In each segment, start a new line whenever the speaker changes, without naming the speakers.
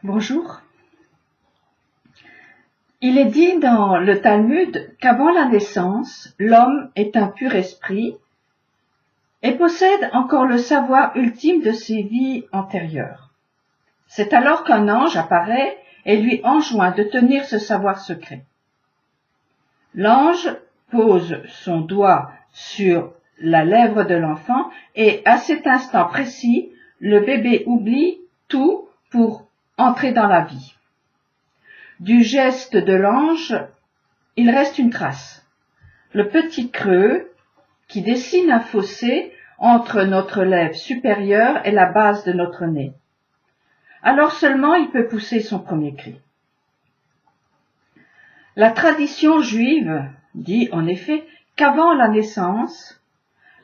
Bonjour. Il est dit dans le Talmud qu'avant la naissance, l'homme est un pur esprit et possède encore le savoir ultime de ses vies antérieures. C'est alors qu'un ange apparaît et lui enjoint de tenir ce savoir secret. L'ange pose son doigt sur la lèvre de l'enfant et à cet instant précis, le bébé oublie tout pour entrer dans la vie. Du geste de l'ange, il reste une trace. Le petit creux qui dessine un fossé entre notre lèvre supérieure et la base de notre nez. Alors seulement il peut pousser son premier cri. La tradition juive dit en effet qu'avant la naissance,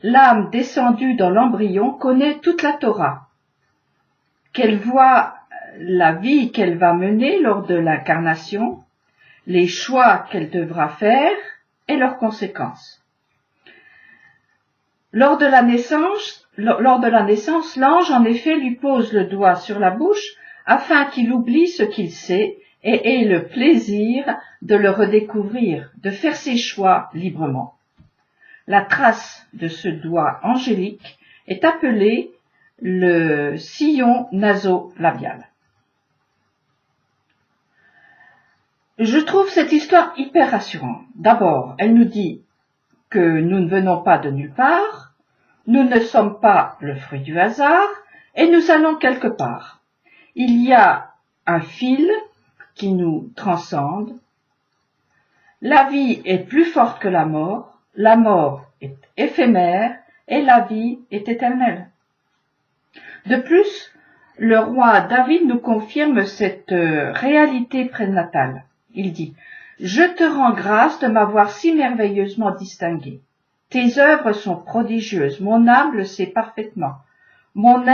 l'âme descendue dans l'embryon connaît toute la Torah, qu'elle voit la vie qu'elle va mener lors de l'incarnation, les choix qu'elle devra faire et leurs conséquences. Lors de la naissance, l'ange en effet lui pose le doigt sur la bouche afin qu'il oublie ce qu'il sait et ait le plaisir de le redécouvrir, de faire ses choix librement. La trace de ce doigt angélique est appelée le sillon nasolabial. Je trouve cette histoire hyper rassurante. D'abord, elle nous dit que nous ne venons pas de nulle part, nous ne sommes pas le fruit du hasard, et nous allons quelque part. Il y a un fil qui nous transcende. La vie est plus forte que la mort est éphémère, et la vie est éternelle. De plus, le roi David nous confirme cette réalité prénatale. Il dit « Je te rends grâce de m'avoir si merveilleusement distingué. Tes œuvres sont prodigieuses, mon âme le sait parfaitement. Mon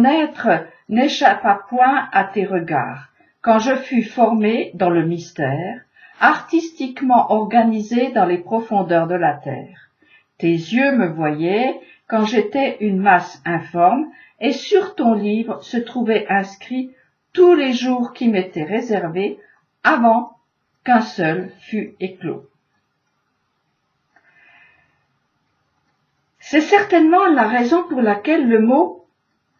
être n'échappa point à tes regards. Quand je fus formé dans le mystère, artistiquement organisé dans les profondeurs de la terre. Tes yeux me voyaient quand j'étais une masse informe, et sur ton livre se trouvaient inscrits tous les jours qui m'étaient réservés avant qu'un seul fût éclos. » C'est certainement la raison pour laquelle le mot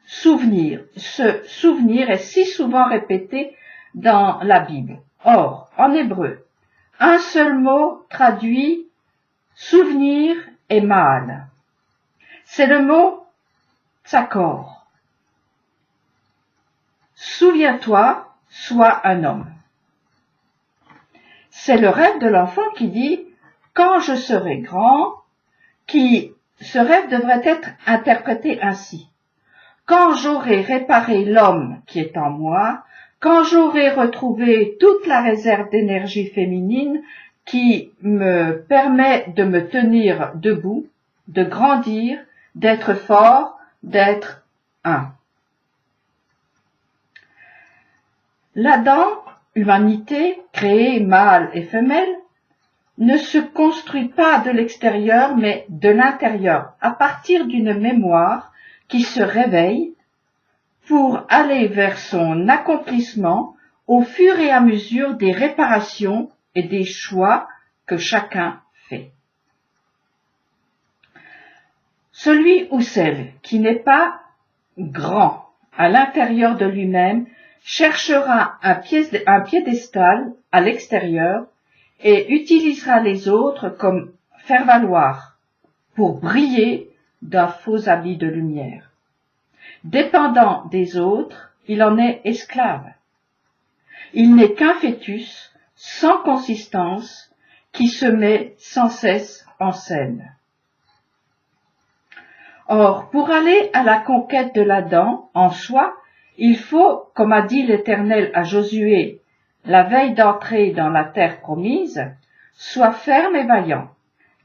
souvenir, ce souvenir est si souvent répété dans la Bible. Or, en hébreu, un seul mot traduit souvenir et mal. C'est le mot tsakor. Souviens-toi, sois un homme. C'est le rêve de l'enfant qui dit « quand je serai grand », ce rêve devrait être interprété ainsi. Quand j'aurai réparé l'homme qui est en moi, quand j'aurai retrouvé toute la réserve d'énergie féminine qui me permet de me tenir debout, de grandir, d'être fort, d'être un. L'Adam, humanité, créée mâle et femelle, ne se construit pas de l'extérieur mais de l'intérieur, à partir d'une mémoire qui se réveille pour aller vers son accomplissement au fur et à mesure des réparations et des choix que chacun fait. Celui ou celle qui n'est pas grand à l'intérieur de lui-même cherchera un piédestal à l'extérieur et utilisera les autres comme faire-valoir pour briller d'un faux habit de lumière. Dépendant des autres, il en est esclave. Il n'est qu'un fœtus sans consistance qui se met sans cesse en scène. Or, pour aller à la conquête de l'Adam en soi, il faut, comme a dit l'Éternel à Josué la veille d'entrer dans la terre promise, sois ferme et vaillant,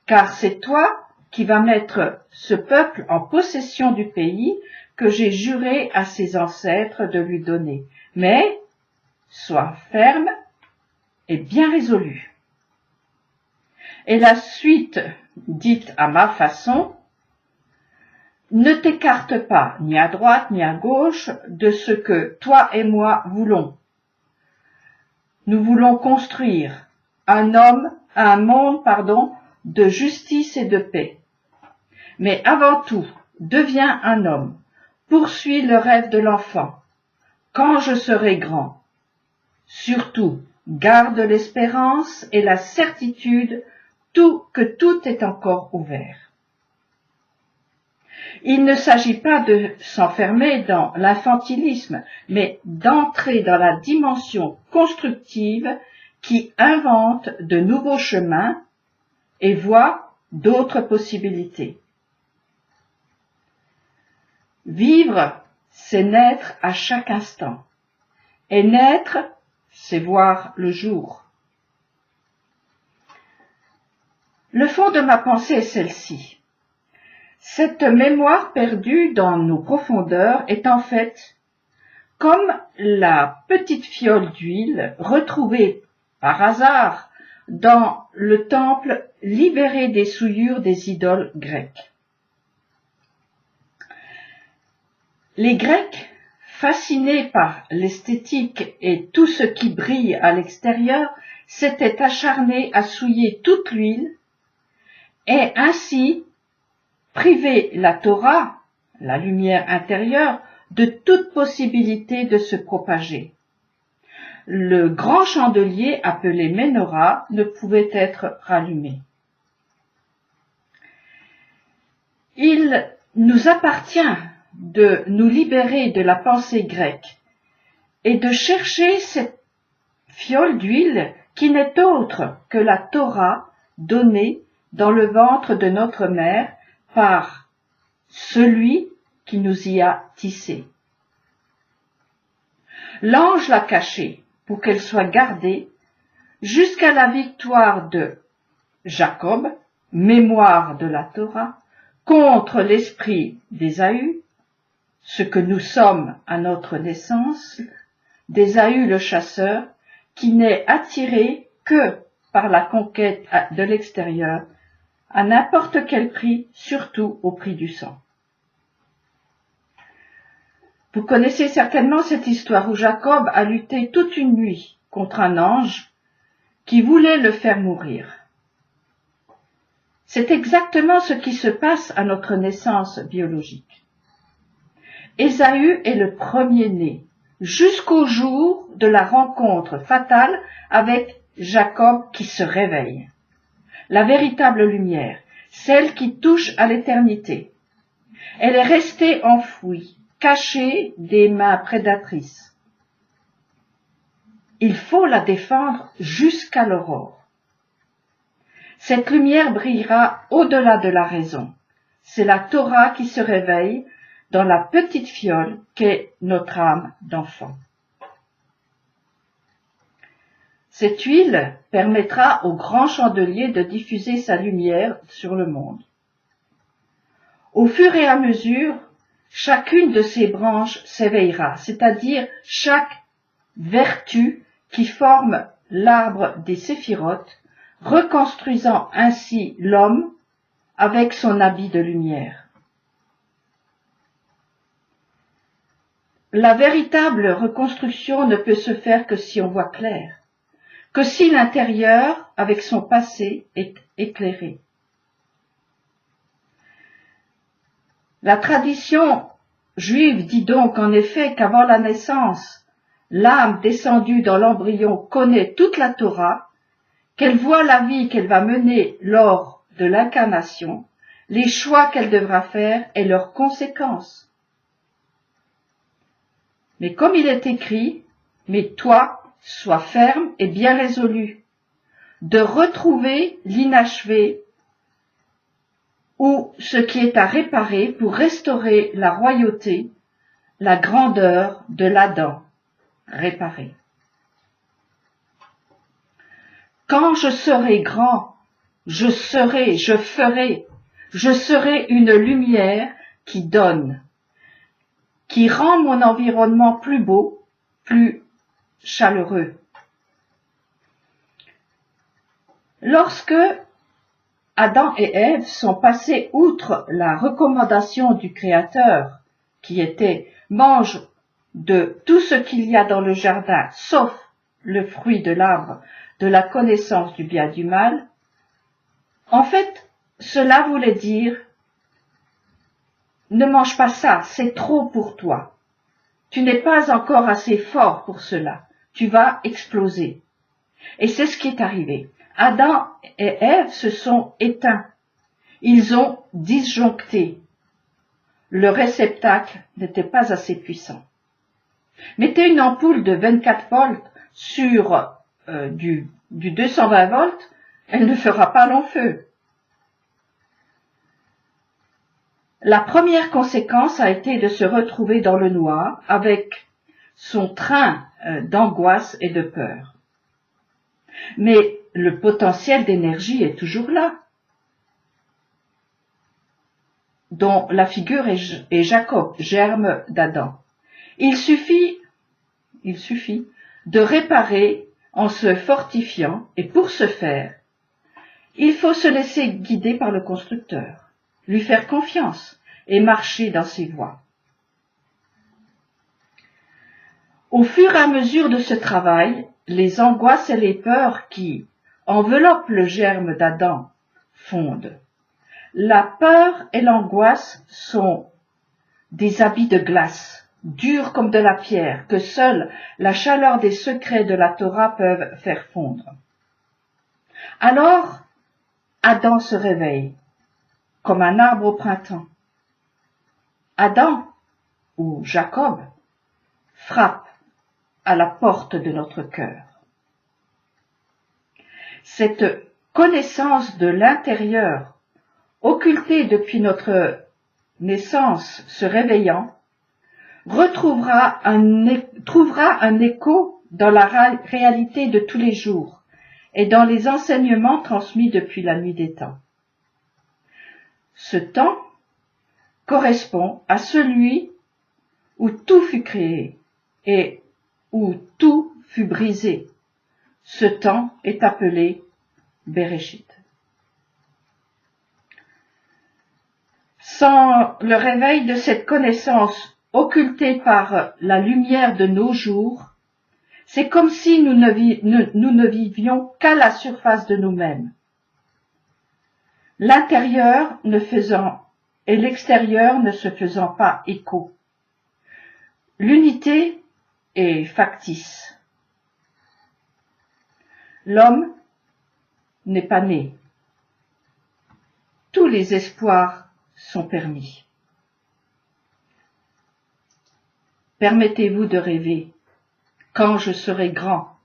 car c'est toi qui vas mettre ce peuple en possession du pays que j'ai juré à ses ancêtres de lui donner. Mais sois ferme et bien résolu. Et la suite, dite à ma façon, ne t'écarte pas, ni à droite ni à gauche, de ce que toi et moi voulons, nous voulons construire un monde, de justice et de paix. Mais avant tout, deviens un homme, poursuis le rêve de l'enfant. Quand je serai grand, surtout, garde l'espérance et la certitude que tout est encore ouvert. Il ne s'agit pas de s'enfermer dans l'infantilisme, mais d'entrer dans la dimension constructive qui invente de nouveaux chemins et voit d'autres possibilités. Vivre, c'est naître à chaque instant. Et naître, c'est voir le jour. Le fond de ma pensée est celle-ci. Cette mémoire perdue dans nos profondeurs est en fait comme la petite fiole d'huile retrouvée par hasard dans le temple libéré des souillures des idoles grecques. Les Grecs, fascinés par l'esthétique et tout ce qui brille à l'extérieur, s'étaient acharnés à souiller toute l'huile et ainsi priver la Torah, la lumière intérieure, de toute possibilité de se propager. Le grand chandelier appelé Ménorah ne pouvait être rallumé. Il nous appartient de nous libérer de la pensée grecque et de chercher cette fiole d'huile qui n'est autre que la Torah donnée dans le ventre de notre mère par celui qui nous y a tissé. L'ange l'a cachée pour qu'elle soit gardée jusqu'à la victoire de Jacob, mémoire de la Torah, contre l'esprit d'Ésaü, ce que nous sommes à notre naissance, d'Ésaü le chasseur, qui n'est attiré que par la conquête de l'extérieur, à n'importe quel prix, surtout au prix du sang. Vous connaissez certainement cette histoire où Jacob a lutté toute une nuit contre un ange qui voulait le faire mourir. C'est exactement ce qui se passe à notre naissance biologique. Ésaü est le premier-né, jusqu'au jour de la rencontre fatale avec Jacob qui se réveille. La véritable lumière, celle qui touche à l'éternité. Elle est restée enfouie, cachée des mains prédatrices. Il faut la défendre jusqu'à l'aurore. Cette lumière brillera au-delà de la raison. C'est la Torah qui se réveille dans la petite fiole qu'est notre âme d'enfant. Cette huile permettra au grand chandelier de diffuser sa lumière sur le monde. Au fur et à mesure, chacune de ces branches s'éveillera, c'est-à-dire chaque vertu qui forme l'arbre des séphirotes, reconstruisant ainsi l'homme avec son habit de lumière. La véritable reconstruction ne peut se faire que si on voit clair, que si l'intérieur, avec son passé, est éclairé. La tradition juive dit donc en effet qu'avant la naissance, l'âme descendue dans l'embryon connaît toute la Torah, qu'elle voit la vie qu'elle va mener lors de l'incarnation, les choix qu'elle devra faire et leurs conséquences. Mais comme il est écrit, « Mais toi, sois ferme et bien résolu, de retrouver l'inachevé ou ce qui est à réparer pour restaurer la royauté, la grandeur de l'Adam réparé. Quand je serai grand, je ferai une lumière qui donne, qui rend mon environnement plus beau, plus chaleureux. Lorsque Adam et Ève sont passés outre la recommandation du Créateur, qui était « mange de tout ce qu'il y a dans le jardin, sauf le fruit de l'arbre de la connaissance du bien et du mal, en fait, cela voulait dire « Ne mange pas ça, c'est trop pour toi. Tu n'es pas encore assez fort pour cela. Tu vas exploser. » Et c'est ce qui est arrivé. Adam et Ève se sont éteints. Ils ont disjoncté. Le réceptacle n'était pas assez puissant. Mettez une ampoule de 24 volts sur du 220 volts, elle ne fera pas long feu. La première conséquence a été de se retrouver dans le noir avec son train d'angoisse et de peur. Mais le potentiel d'énergie est toujours là, dont la figure est Jacob, germe d'Adam. Il suffit de réparer en se fortifiant, et pour ce faire, il faut se laisser guider par le constructeur, lui faire confiance et marcher dans ses voies. Au fur et à mesure de ce travail, les angoisses et les peurs qui enveloppent le germe d'Adam fondent. La peur et l'angoisse sont des habits de glace, durs comme de la pierre, que seule la chaleur des secrets de la Torah peuvent faire fondre. Alors, Adam se réveille, comme un arbre au printemps. Adam, ou Jacob, frappe à la porte de notre cœur. Cette connaissance de l'intérieur, occultée depuis notre naissance se réveillant, trouvera un écho dans la réalité de tous les jours et dans les enseignements transmis depuis la nuit des temps. Ce temps correspond à celui où tout fut créé et où tout fut brisé. Ce temps est appelé Bereshit. Sans le réveil de cette connaissance occultée par la lumière de nos jours, c'est comme si nous ne vivions qu'à la surface de nous-mêmes. L'intérieur ne faisant et l'extérieur ne se faisant pas écho. L'unité est factice. L'homme n'est pas né. Tous les espoirs sont permis. Permettez-vous de rêver. Quand je serai grand,